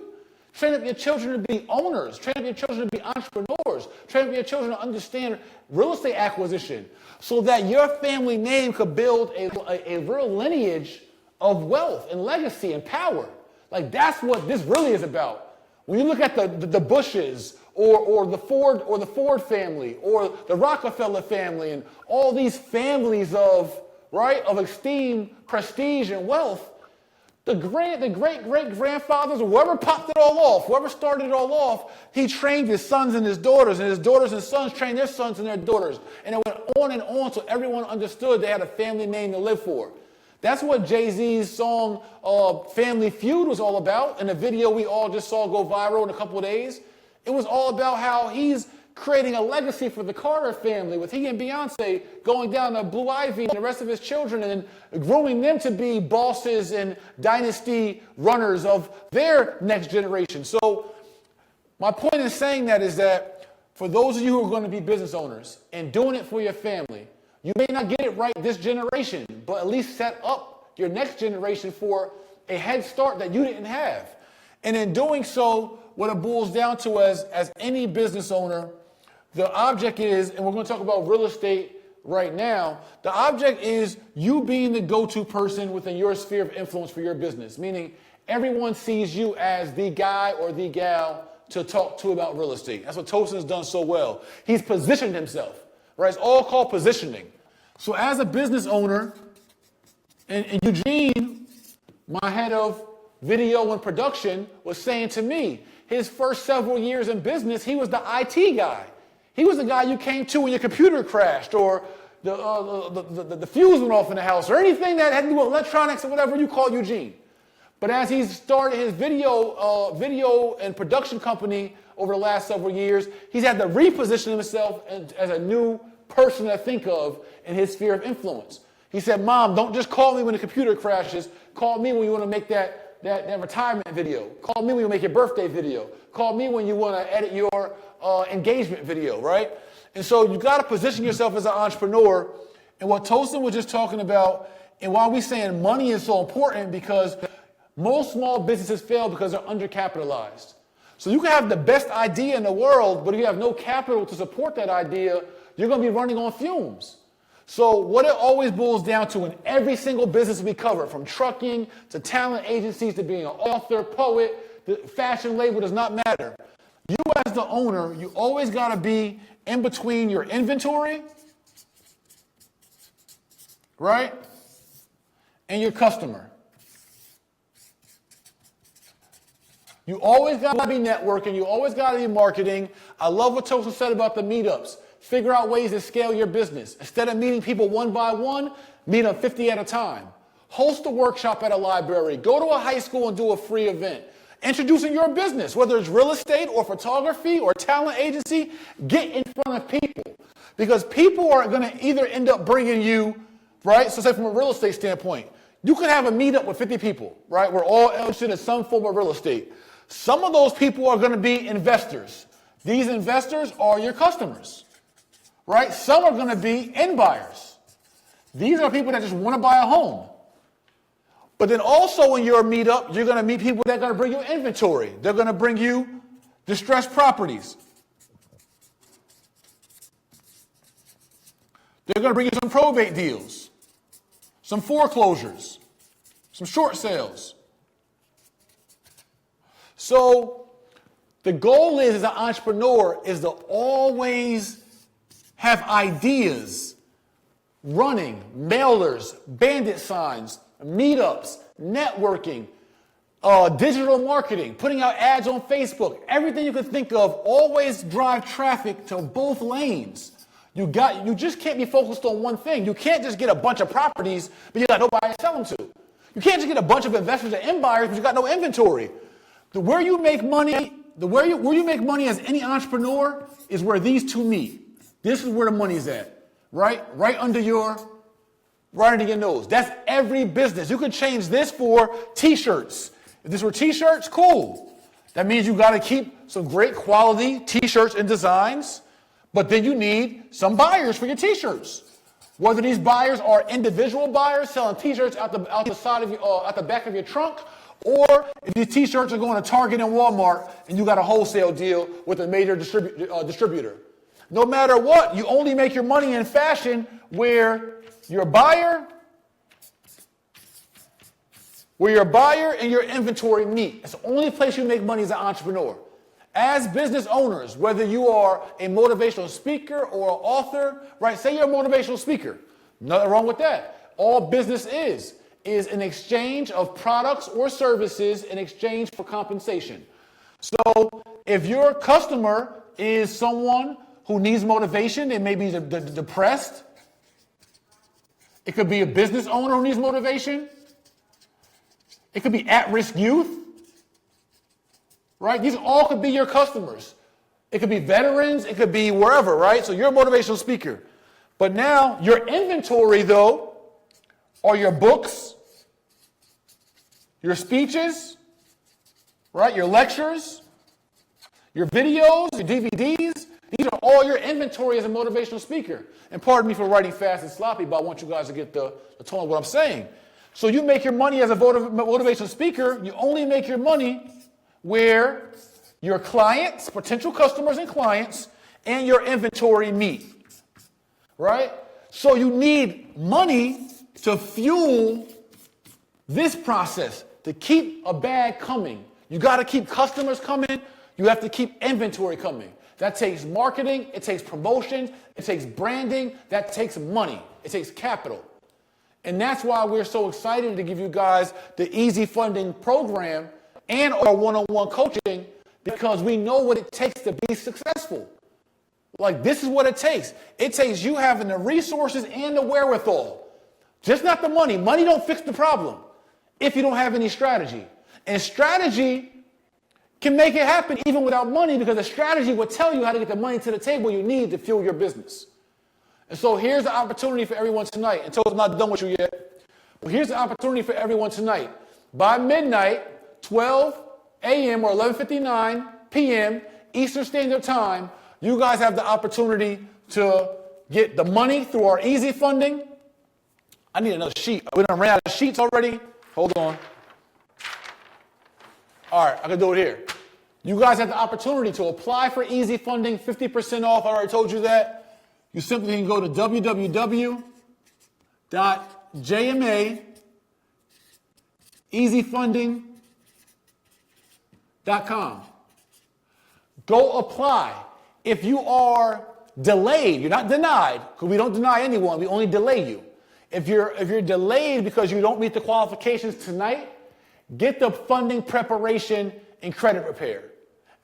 Train up your children to be owners. Train up your children to be entrepreneurs. Train up your children to understand real estate acquisition so that your family name could build a real lineage of wealth and legacy and power. Like, that's what this really is about. When you look at the Bushes or the Ford family or the Rockefeller family and all these families of esteem, prestige, and wealth, the great-great-grandfathers, or whoever popped it all off, whoever started it all off, he trained his sons and his daughters and sons trained their sons and their daughters. And it went on and on so everyone understood they had a family name to live for. That's what Jay-Z's song Family Feud was all about in a video we all just saw go viral in a couple of days. It was all about how he's creating a legacy for the Carter family with he and Beyonce going down to Blue Ivy and the rest of his children and grooming them to be bosses and dynasty runners of their next generation. So my point in saying that is that for those of you who are going to be business owners and doing it for your family, you may not get it right this generation, but at least set up your next generation for a head start that you didn't have. And in doing so, what it boils down to as any business owner, the object is, and we're going to talk about real estate right now, the object is you being the go-to person within your sphere of influence for your business, meaning everyone sees you as the guy or the gal to talk to about real estate. That's what Tosin has done so well. He's positioned himself, right? It's all called positioning. So as a business owner, and Eugene, my head of video and production, was saying to me, his first several years in business, he was the IT guy. He was the guy you came to when your computer crashed or the fuse went off in the house or anything that had to do with electronics or whatever you call Eugene. But as he's started his video and production company over the last several years, he's had to reposition himself as a new person to think of in his sphere of influence. He said, Mom, don't just call me when the computer crashes. Call me when you want to make that retirement video. Call me when you make your birthday video. Call me when you want to edit your engagement video, right? And so you got to position yourself as an entrepreneur. And what Tosin was just talking about, and why we're saying money is so important, because most small businesses fail because they're undercapitalized. So you can have the best idea in the world, but if you have no capital to support that idea, you're going to be running on fumes. So what it always boils down to in every single business we cover, from trucking to talent agencies to being an author, poet, the fashion label, does not matter. You as the owner, you always got to be in between your inventory, right, and your customer. You always got to be networking. You always got to be marketing. I love what Tosin said about the meetups. Figure out ways to scale your business. Instead of meeting people one by one, meet them 50 at a time. Host a workshop at a library. Go to a high school and do a free event. Introducing your business, whether it's real estate or photography or talent agency, get in front of people. Because people are going to either end up bringing you, right? So say from a real estate standpoint, You could have a meetup with 50 people, right? We're all interested in some form of real estate. Some of those people are going to be investors. These investors are your customers, right? Some are going to be end buyers. These are people that just want to buy a home. But then also in your meetup, you're going to meet people that are going to bring you inventory. They're going to bring you distressed properties. They're going to bring you some probate deals, some foreclosures, some short sales. So the goal is, as an entrepreneur, is to always have ideas, running, mailers, bandit signs, meetups, networking, digital marketing, putting out ads on Facebook, everything you can think of. Always drive traffic to both lanes. You just can't be focused on one thing. You can't just get a bunch of properties, but you got nobody to sell them to. You can't just get a bunch of investors and end buyers, but you got no inventory. Where you make money as any entrepreneur is where these two meet. This is where the money's at, right? Right under your nose. That's every business. You could change this for t-shirts. If this were t-shirts, cool. That means you got to keep some great quality t-shirts and designs. But then you need some buyers for your t-shirts. Whether these buyers are individual buyers selling t-shirts out the back of your trunk, or if these t-shirts are going to Target and Walmart and you got a wholesale deal with a major distributor. No matter what, you only make your money in fashion where your buyer and your inventory meet. It's the only place you make money as an entrepreneur. As business owners, whether you are a motivational speaker or an author, right? Say you're a motivational speaker. Nothing wrong with that. All business is an exchange of products or services in exchange for compensation. So if your customer is someone who needs motivation, they may be depressed. It could be a business owner who needs motivation. It could be at-risk youth. Right? These all could be your customers. It could be veterans. It could be wherever, right? So you're a motivational speaker. But now your inventory, though, are your books, your speeches, right? Your lectures, your videos, your DVDs. These are all your inventory as a motivational speaker. And pardon me for writing fast and sloppy, but I want you guys to get the tone of what I'm saying. So you make your money as a motivational speaker. You only make your money where your clients, potential customers and clients, and your inventory meet, right? So you need money to fuel this process, to keep a bag coming. You got to keep customers coming. You have to keep inventory coming. That takes marketing. It takes promotion. It takes branding. That takes money. It takes capital. And that's why we're so excited to give you guys the Easy Funding program and our one-on-one coaching, because we know what it takes to be successful. Like, this is what it takes. It takes you having the resources and the wherewithal. Just not the money. Money don't fix the problem if you don't have any strategy. And strategy can make it happen even without money, because the strategy will tell you how to get the money to the table you need to fuel your business. And so here's the opportunity for everyone tonight. And Tosin, I'm not done with you yet. But here's the opportunity for everyone tonight. By midnight, 12 a.m. or 11:59 p.m. Eastern Standard Time, you guys have the opportunity to get the money through our Easy Funding. I need another sheet. We done ran out of sheets already. Hold on. All right, I can do it here. You guys have the opportunity to apply for Easy Funding, 50% off. I already told you that. You simply can go to www.jmaeasyfunding.com. Go apply. If you are delayed, you're not denied, because we don't deny anyone, we only delay you. If you're delayed because you don't meet the qualifications tonight, get the funding preparation and credit repair.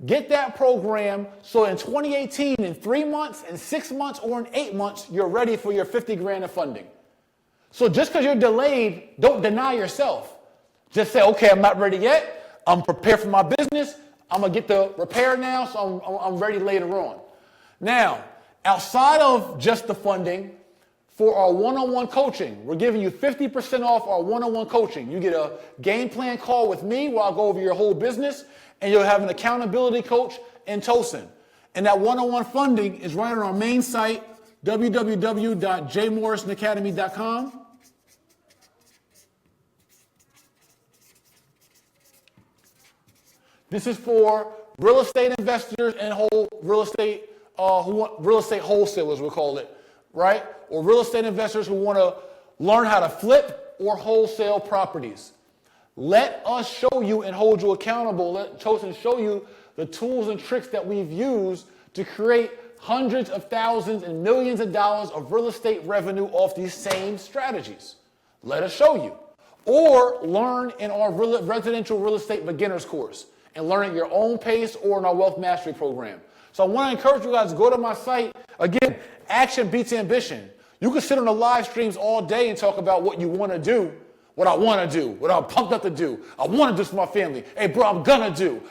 Get that program so in 2018, in 3 months, in 6 months, or in 8 months, you're ready for your 50 grand of funding. So just because you're delayed, don't deny yourself. Just say, okay, I'm not ready yet. I'm prepared for my business. I'm going to get the repair now, so I'm ready later on. Now, outside of just the funding, for our one-on-one coaching. We're giving you 50% off our one-on-one coaching. You get a game plan call with me where I'll go over your whole business, and you'll have an accountability coach in Tosin. And that one-on-one funding is right on our main site, www.jmorrisonacademy.com. This is for real estate investors and real estate wholesalers, we call it, right? Or real estate investors who want to learn how to flip or wholesale properties. Let us show you and hold you accountable. Let Tosin show you the tools and tricks that we've used to create hundreds of thousands and millions of dollars of real estate revenue off these same strategies. Let us show you. Or learn in our residential real estate beginners course and learn at your own pace or in our wealth mastery program. So I want to encourage you guys to go to my site. Again, action beats ambition. You can sit on the live streams all day and talk about what you want to do, what I want to do, what I'm pumped up to do. I want to do this for my family. Hey, bro, I'm going to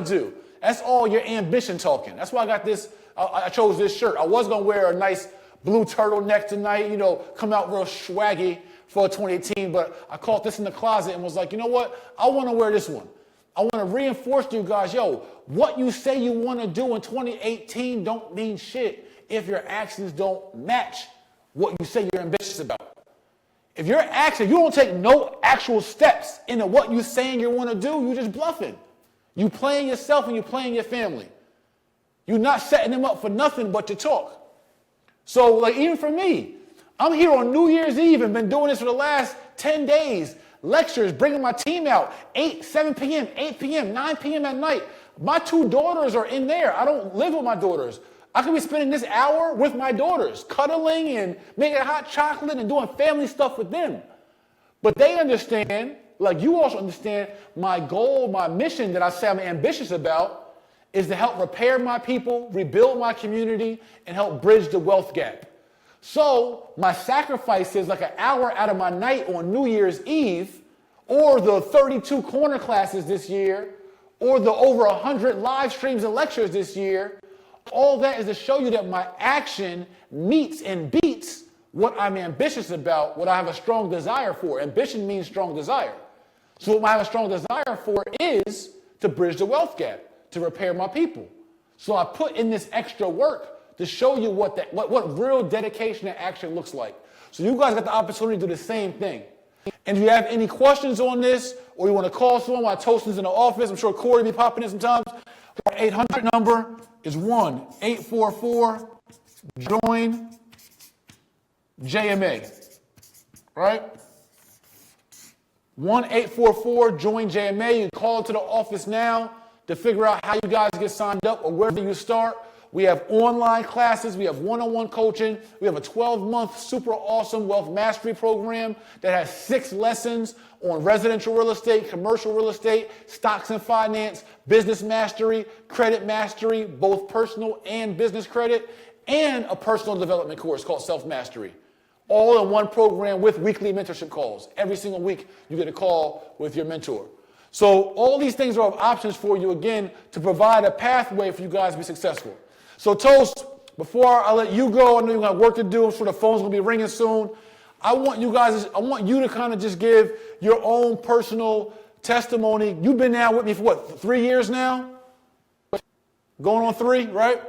do. That's all your ambition talking. That's why I got this. I chose this shirt. I was going to wear a nice blue turtleneck tonight, come out real swaggy for 2018, but I caught this in the closet and was like, you know what? I want to wear this one. I want to reinforce to you guys, what you say you want to do in 2018 don't mean shit if your actions don't match what you say you're ambitious about. If your action, you don't take no actual steps into what you're saying you want to do, you're just bluffing. You playing yourself and you playing your family. You're not setting them up for nothing but to talk. So even for me, I'm here on New Year's Eve and been doing this for the last 10 days. Lectures, bringing my team out, 7 p.m., 8 p.m., 9 p.m. at night. My 2 daughters are in there. I don't live with my daughters. I could be spending this hour with my daughters, cuddling and making hot chocolate and doing family stuff with them. But they understand, like you also understand, my goal, my mission that I say I'm ambitious about is to help repair my people, rebuild my community, and help bridge the wealth gap. So my sacrifice is like an hour out of my night on New Year's Eve, or the 32 corner classes this year, or the over 100 live streams and lectures this year. All that is to show you that my action meets and beats what I'm ambitious about, what I have a strong desire for. Ambition means strong desire. So what I have a strong desire for is to bridge the wealth gap, to repair my people. So I put in this extra work to show you what real dedication and action looks like. So you guys got the opportunity to do the same thing. And if you have any questions on this, or you want to call someone while Tosin's in the office, I'm sure Corey will be popping in sometimes. Our 800 number is 1-844-JOIN-JMA. Right? 1-844-JOIN-JMA. You call into the office now to figure out how you guys get signed up or where do you start. We have online classes. We have one-on-one coaching. We have a 12-month super awesome wealth mastery program that has 6 lessons on residential real estate, commercial real estate, stocks and finance, business mastery, credit mastery, both personal and business credit, and a personal development course called self-mastery. All in one program with weekly mentorship calls. Every single week you get a call with your mentor. So all these things are options for you, again, to provide a pathway for you guys to be successful. So Toast, before I let you go, I know you got work to do. I'm sure the phone's going to be ringing soon. I want you to kind of just give your own personal testimony. You've been now with me for 3 years now? Going on 3, right?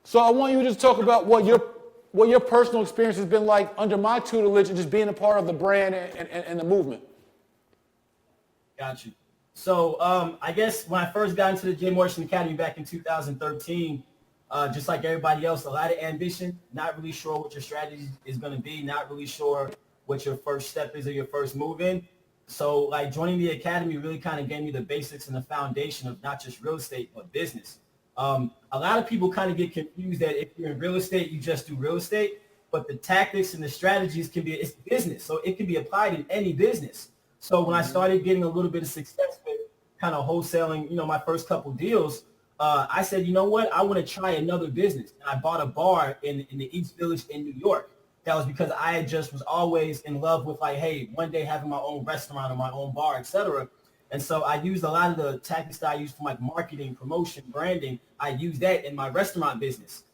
So I want you to just talk about what your personal experience has been like under my tutelage and just being a part of the brand and the movement. Got you. So I guess when I first got into the J. Morrison Academy back in 2013, just like everybody else, a lot of ambition, not really sure what your strategy is going to be, not really sure what your first step is or your first move in. So joining the academy really kind of gave me the basics and the foundation of not just real estate, but business. A lot of people kind of get confused that if you're in real estate, you just do real estate, but the tactics and the strategies it's business. So it can be applied in any business. So when I started getting a little bit of success with kind of wholesaling, my first couple deals, I said, you know what? I want to try another business. And I bought a bar in the East Village in New York. That was because I was always in love with hey, one day having my own restaurant or my own bar, etc. And so I used a lot of the tactics that I use for marketing, promotion, branding. I used that in my restaurant business.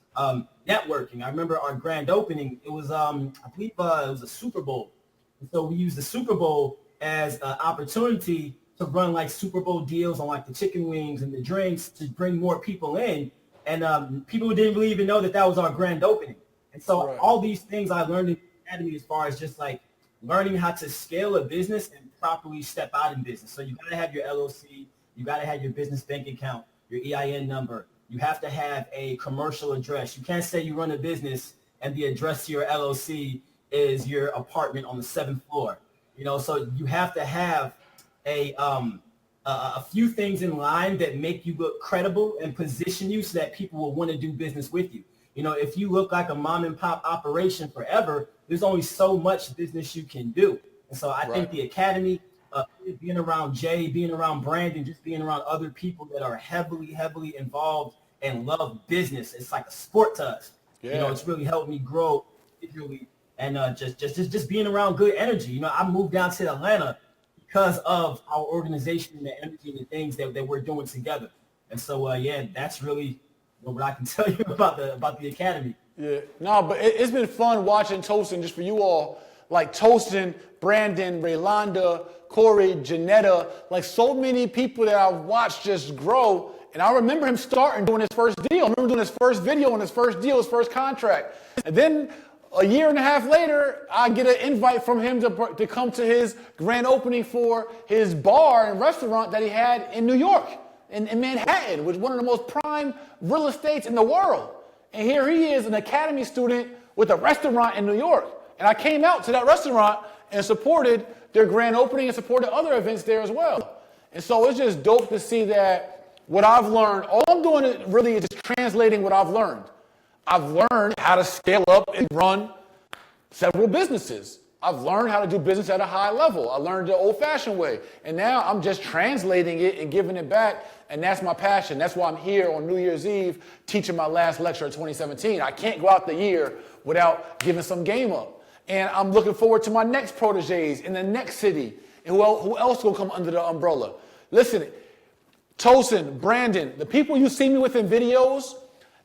networking. I remember our grand opening. It was, I believe, it was a Super Bowl. And so we used the Super Bowl as an opportunity to run like Super Bowl deals on like the chicken wings and the drinks to bring more people in. And people didn't really even know that that was our grand opening. And so all these things I learned in the academy as far as just like learning how to scale a business and properly step out in business. So you got to have your LLC. You got to have your business bank account, your EIN number. You have to have a commercial address. You can't say you run a business and the address to your LLC is your apartment on the 7th floor. You know, so you have to have a few things in line that make you look credible and position you so that people will want to do business with you. You know, if you look like a mom and pop operation forever, there's only so much business you can do. And so I think the academy, being around Jay, being around Brandon, just being around other people that are heavily involved and love business. It's like a sport to us. Yeah. You know, it's really helped me grow individually and just being around good energy. You know, I moved down to Atlanta because of our organization and the energy and the things that we're doing together. And so, that's really what I can tell you about the academy. Yeah, no, but it's been fun watching Tosin, just for you all, like Tosin, Brandon, Raylonda, Corey, Janetta, like so many people that I've watched just grow. And I remember him starting doing his first deal. I remember doing his first video on his first deal, his first contract. And then a year and a half later, I get an invite from him to come to his grand opening for his bar and restaurant that he had in New York, in Manhattan, which is one of the most prime real estates in the world. And here he is, an academy student with a restaurant in New York. And I came out to that restaurant and supported their grand opening and supported other events there as well. And so it's just dope to see that what I've learned, all I'm doing is really just translating what I've learned. I've learned how to scale up and run several businesses. I've learned how to do business at a high level. I learned the old-fashioned way. And now I'm just translating it and giving it back. And that's my passion. That's why I'm here on New Year's Eve teaching my last lecture in 2017. I can't go out the year without giving some game up. And I'm looking forward to my next proteges in the next city. And who else will come under the umbrella? Listen, Tosin, Brandon, the people you see me with in videos,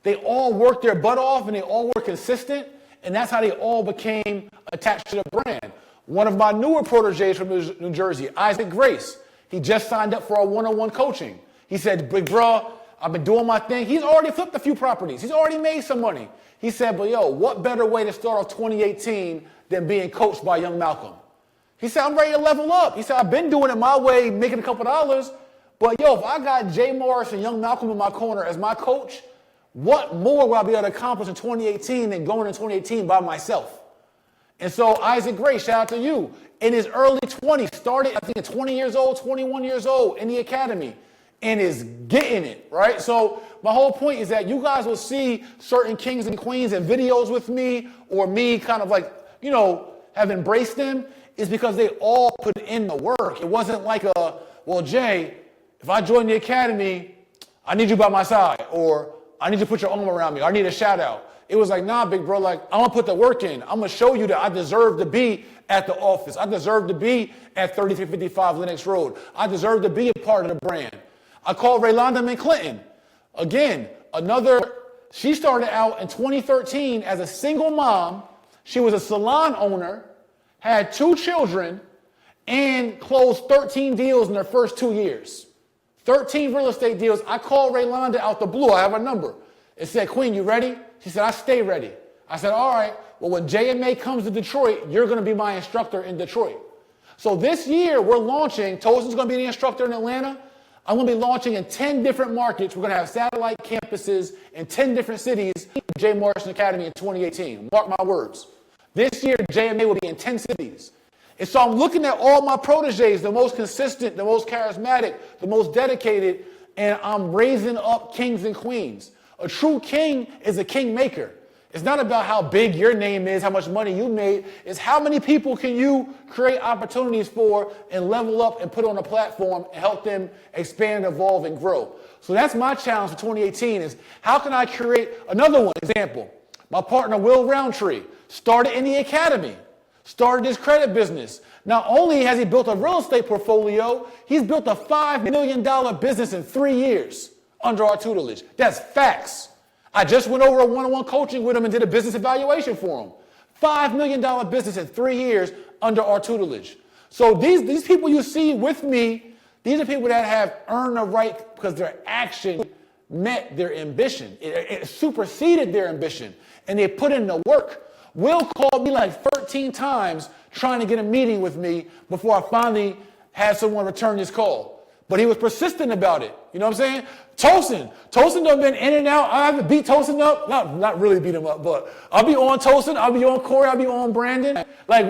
they all work their butt off and they all were consistent. And that's how they all became attached to the brand. One of my newer proteges from New Jersey, Isaac Grace, he just signed up for our one-on-one coaching. He said, big bro, I've been doing my thing. He's already flipped a few properties. He's already made some money. He said, but yo, what better way to start off 2018 than being coached by young Malcolm? He said, I'm ready to level up. He said, I've been doing it my way, making a couple dollars. But yo, if I got Jay Morrison, young Malcolm in my corner as my coach, what more will I be able to accomplish in 2018 than going in 2018 by myself? And so Isaac Gray, shout out to you. In his early 20s, started, I think at 20 years old, 21 years old in the academy and is getting it, right? So my whole point is that you guys will see certain kings and queens in videos with me or me kind of like, you know, have embraced them is because they all put in the work. It wasn't like well, Jay, if I join the academy, I need you by my side, or I need you to put your arm around me, or I need a shout out. It was like, nah, big bro, like, I'm going to put the work in. I'm going to show you that I deserve to be at the office. I deserve to be at 3355 Lenox Road. I deserve to be a part of the brand. I called Raylonda Clinton. Again, she started out in 2013 as a single mom. She was a salon owner, had 2 children, and closed 13 deals in her first 2 years. 13 real estate deals. I called Raylonda out the blue. I have her number. It said, Queen, you ready? She said, I stay ready. I said, all right. Well, when JMA comes to Detroit, you're going to be my instructor in Detroit. So this year, we're launching. Tosin's going to be the instructor in Atlanta. I'm going to be launching in 10 different markets. We're going to have satellite campuses in 10 different cities for Jay Morrison Academy in 2018. Mark my words. This year, JMA will be in 10 cities. And so I'm looking at all my proteges, the most consistent, the most charismatic, the most dedicated, and I'm raising up kings and queens. A true king is a king maker. It's not about how big your name is, how much money you made. It's how many people can you create opportunities for and level up and put on a platform and help them expand, evolve, and grow. So that's my challenge for 2018 is how can I create another one? Example, my partner, Will Roundtree, started in the academy, started his credit business. Not only has he built a real estate portfolio, he's built a $5 million business in 3 years under our tutelage. That's facts. I just went over a one-on-one coaching with him and did a business evaluation for him. $5 million business in 3 years under our tutelage. So these people you see with me, these are people that have earned the right because their action met their ambition. It superseded their ambition, and they put in the work. Will called me like 13 times trying to get a meeting with me before I finally had someone return his call. But he was persistent about it. You know what I'm saying? Tosin done been in and out. I haven't beat Tosin up. Not really beat him up, but I'll be on Tosin. I'll be on Corey. I'll be on Brandon. Like,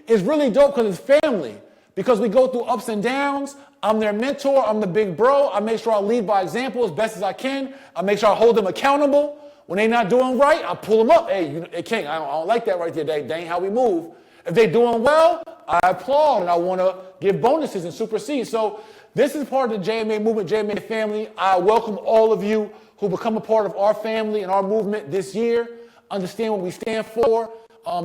it's really dope because it's family. Because we go through ups and downs. I'm their mentor. I'm the big bro. I make sure I lead by example as best as I can. I make sure I hold them accountable. When they're not doing right, I pull them up. Hey, King, I don't like that right there. That ain't how we move. If they're doing well, I applaud and I want to give bonuses and supersede. So this is part of the JMA movement, JMA family. I welcome all of you who become a part of our family and our movement this year. Understand what we stand for.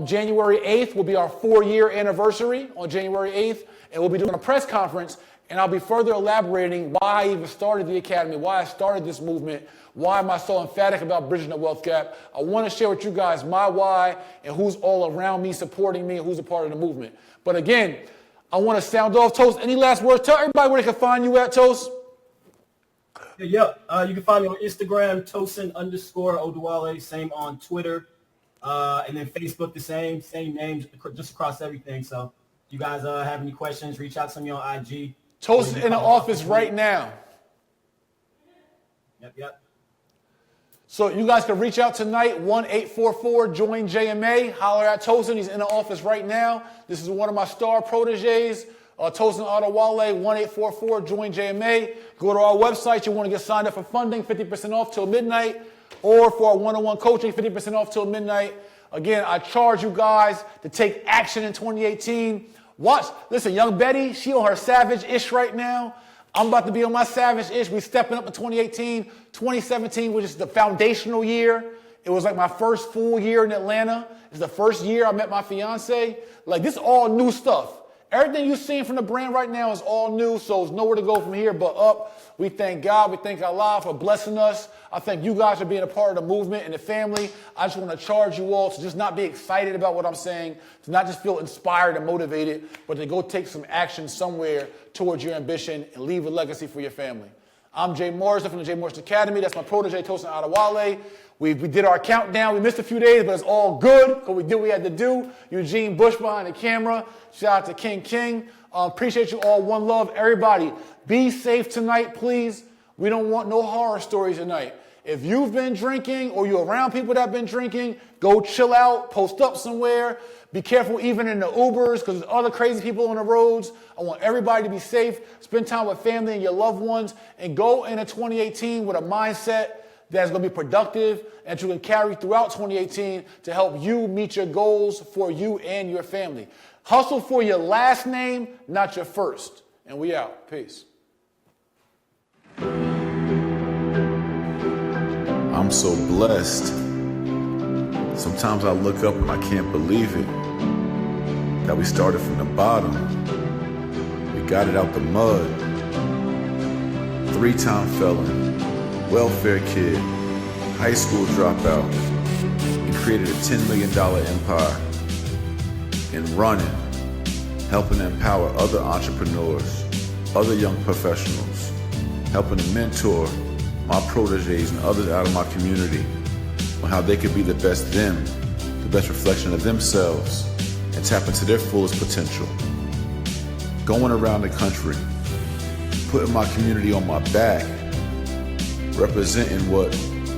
January 8th will be our 4-year anniversary on January 8th, and we'll be doing a press conference, and I'll be further elaborating why I even started the Academy, why I started this movement, why am I so emphatic about bridging the wealth gap. I want to share with you guys my why and who's all around me, supporting me, and who's a part of the movement. But again, I want to sound off. Toast, any last words? Tell everybody where they can find you at, Toast. Yeah, you can find me on Instagram, Tosin_Oduwale, same on Twitter, and then Facebook, the same names, just across everything. So if you guys have any questions, reach out to me on IG. Toast in the office right now. Yep. So you guys can reach out tonight, 1-844-JOIN-JMA. Holler at Tosin. He's in the office right now. This is one of my star proteges, Tosin Adewale, 1-844-JOIN-JMA. Go to our website. You want to get signed up for funding, 50% off till midnight, or for our one-on-one coaching, 50% off till midnight. Again, I charge you guys to take action in 2018. Listen, young Betty, she on her savage-ish right now. I'm about to be on my savage-ish. We stepping up in 2018. 2017 was just the foundational year. It was like my first full year in Atlanta. It's the first year I met my fiance. Like, this is all new stuff. Everything you're seeing from the brand right now is all new, so there's nowhere to go from here but up. We thank God. We thank Allah for blessing us. I thank you guys for being a part of the movement and the family. I just want to charge you all to just not be excited about what I'm saying, to not just feel inspired and motivated, but to go take some action somewhere towards your ambition and leave a legacy for your family. I'm Jay Morrison from the Jay Morrison Academy. That's my protege, Tosin Adewale. We did our countdown. We missed a few days, but it's all good because we did what we had to do. Eugene Bush behind the camera. Shout out to King. Appreciate you all. One love. Everybody, be safe tonight, please. We don't want no horror stories tonight. If you've been drinking or you're around people that have been drinking, go chill out, post up somewhere. Be careful even in the Ubers because there's other crazy people on the roads. I want everybody to be safe. Spend time with family and your loved ones and go into 2018 with a mindset that's going to be productive and you can carry throughout 2018 to help you meet your goals for you and your family. Hustle for your last name, not your first. And we out. Peace. I'm so blessed. Sometimes I look up and I can't believe it. That we started from the bottom. We got it out the mud. 3-time felon, welfare kid, high school dropout, and created a $10 million empire. And running, helping to empower other entrepreneurs, other young professionals, helping to mentor my proteges and others out of my community on how they could be the best them, the best reflection of themselves, and tap into their fullest potential. Going around the country, putting my community on my back, representing what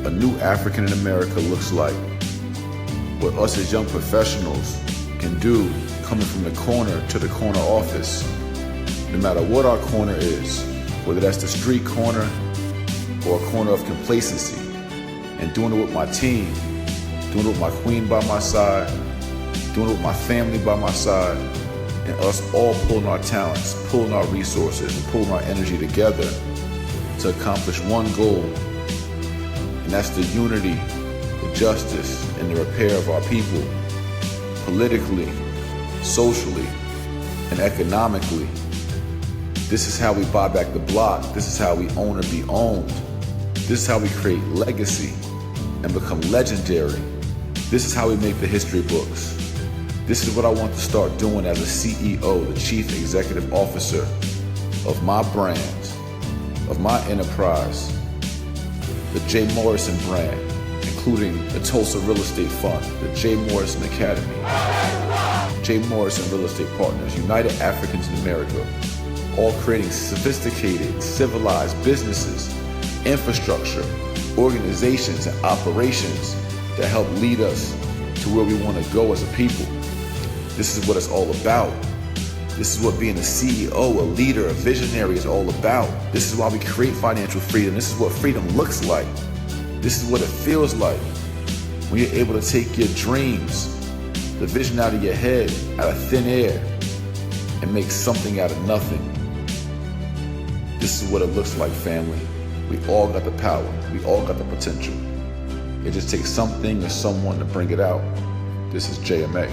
a new African in America looks like, what us as young professionals can do coming from the corner to the corner office, no matter what our corner is, whether that's the street corner or a corner of complacency, and doing it with my team, doing it with my queen by my side, doing it with my family by my side, and us all pulling our talents, pulling our resources, and pulling our energy together to accomplish one goal, and that's the unity, the justice, and the repair of our people, politically, socially, and economically. This is how we buy back the block. This is how we own or be owned. This is how we create legacy. and become legendary. This is how we make the history books. This is what I want to start doing as a CEO, the Chief Executive Officer of my brand, of my enterprise, the J. Morrison brand, including the Tulsa Real Estate Fund, the J. Morrison Academy, J. Morrison Real Estate Partners, United Africans in America, all creating sophisticated, civilized businesses, infrastructure, organizations, and operations that help lead us to where we want to go as a people. This is what it's all about. This is what being a CEO, a leader, a visionary is all about. This is why we create financial freedom. This is what freedom looks like. This is what it feels like when you're able to take your dreams, the vision out of your head, out of thin air, and make something out of nothing. This is what it looks like, family. We all got the power. We all got the potential. It just takes something or someone to bring it out. This is JMA.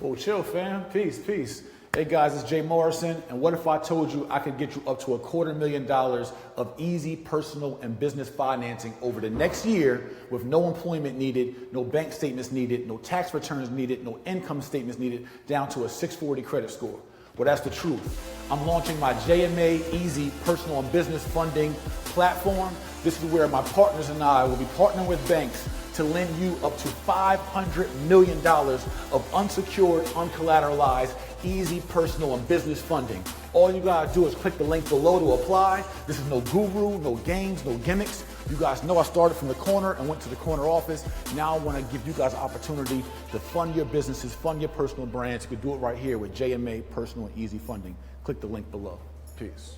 Oh, chill, fam. Peace, peace. Hey guys, it's Jay Morrison, and what if I told you I could get you up to $250,000 of easy personal and business financing over the next year with no employment needed, no bank statements needed, no tax returns needed, no income statements needed, down to a 640 credit score? Well, that's the truth. I'm launching my JMA Easy Personal and Business Funding platform. This is where my partners and I will be partnering with banks to lend you up to $500 million of unsecured, uncollateralized, easy personal and business funding. All you gotta do is click the link below to apply. This is no guru, no games, no gimmicks. You guys know I started from the corner and went to the corner office. Now I wanna give you guys an opportunity to fund your businesses, fund your personal brands. You can do it right here with JMA Personal and Easy Funding. Click the link below. Peace.